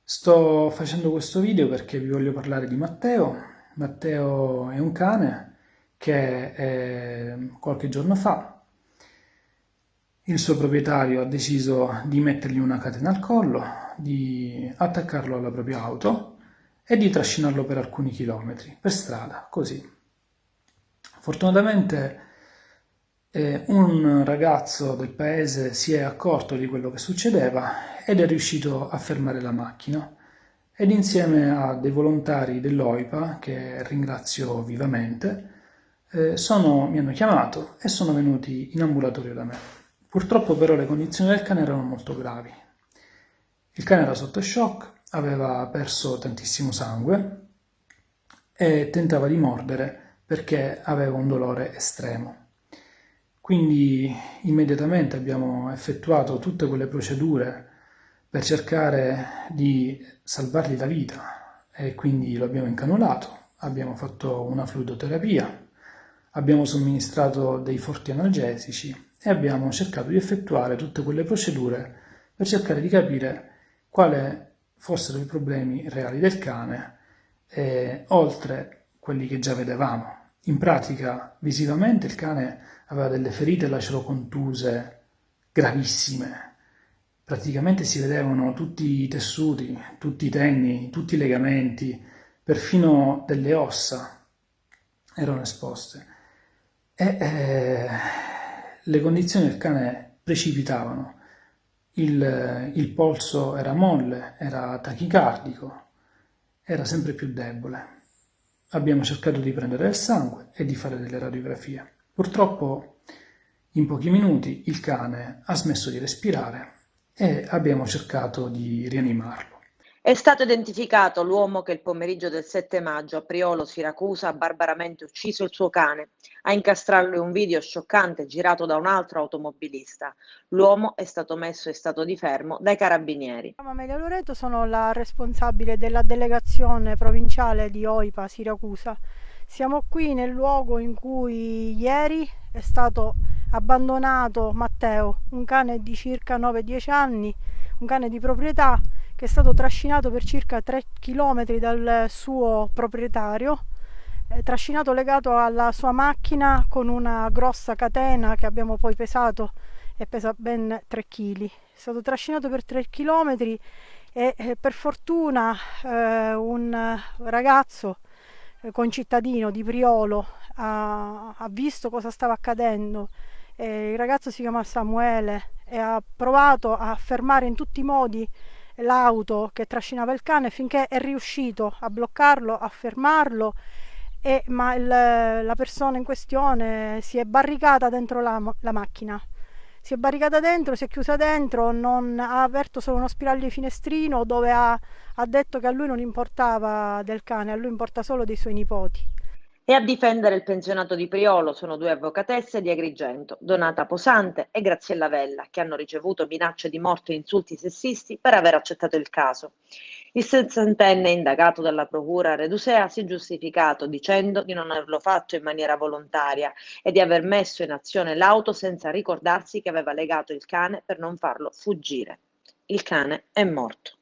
Sto facendo questo video perché vi voglio parlare di Matteo. Matteo è un cane che qualche giorno fa il suo proprietario ha deciso di mettergli una catena al collo, di attaccarlo alla propria auto e di trascinarlo per alcuni chilometri per strada, così. Fortunatamente un ragazzo del paese si è accorto di quello che succedeva ed è riuscito a fermare la macchina ed insieme a dei volontari dell'OIPA, che ringrazio vivamente, mi hanno chiamato e sono venuti in ambulatorio da me. Purtroppo però le condizioni del cane erano molto gravi. Il cane era sotto shock, aveva perso tantissimo sangue e tentava di mordere perché aveva un dolore estremo. Quindi immediatamente abbiamo effettuato tutte quelle procedure per cercare di salvargli la vita e quindi lo abbiamo incanulato, abbiamo fatto una fluidoterapia, abbiamo somministrato dei forti analgesici e abbiamo cercato di effettuare tutte quelle procedure per cercare di capire quali fossero i problemi reali del cane, oltre quelli che già vedevamo. In pratica, visivamente il cane aveva delle ferite lacero-contuse gravissime. Praticamente si vedevano tutti i tessuti, tutti i tenni, tutti i legamenti, perfino delle ossa erano esposte. Le condizioni del cane precipitavano. Il polso era molle, era tachicardico, era sempre più debole. Abbiamo cercato di prendere il sangue e di fare delle radiografie. Purtroppo, in pochi minuti il cane ha smesso di respirare e abbiamo cercato di rianimarlo. È stato identificato l'uomo che il pomeriggio del 7 maggio a Priolo, Siracusa, ha barbaramente ucciso il suo cane. A incastrarlo è un video scioccante girato da un altro automobilista. L'uomo è stato messo in stato di fermo dai carabinieri. Chiamo Amelia Loreto, sono la responsabile della delegazione provinciale di OIPA Siracusa. Siamo qui nel luogo in cui ieri è stato abbandonato Matteo, un cane di circa 9-10 anni, un cane di proprietà che è stato trascinato per circa 3 km dal suo proprietario, trascinato legato alla sua macchina con una grossa catena che abbiamo poi pesato e pesa ben 3 kg. È stato trascinato per 3 km e per fortuna un ragazzo concittadino di Priolo ha visto cosa stava accadendo. Il ragazzo si chiama Samuele e ha provato a fermare in tutti i modi l'auto che trascinava il cane finché è riuscito a bloccarlo, a fermarlo, ma la persona in questione si è barricata dentro la macchina. Si è barricata dentro, si è chiusa dentro, non ha aperto solo uno spiraglio di finestrino dove ha detto che a lui non importava del cane, a lui importa solo dei suoi nipoti. E a difendere il pensionato di Priolo sono due avvocatesse di Agrigento, Donata Posante e Graziella Vella, che hanno ricevuto minacce di morte e insulti sessisti per aver accettato il caso. Il sessantenne indagato dalla procura Redusea si è giustificato dicendo di non averlo fatto in maniera volontaria e di aver messo in azione l'auto senza ricordarsi che aveva legato il cane per non farlo fuggire. Il cane è morto.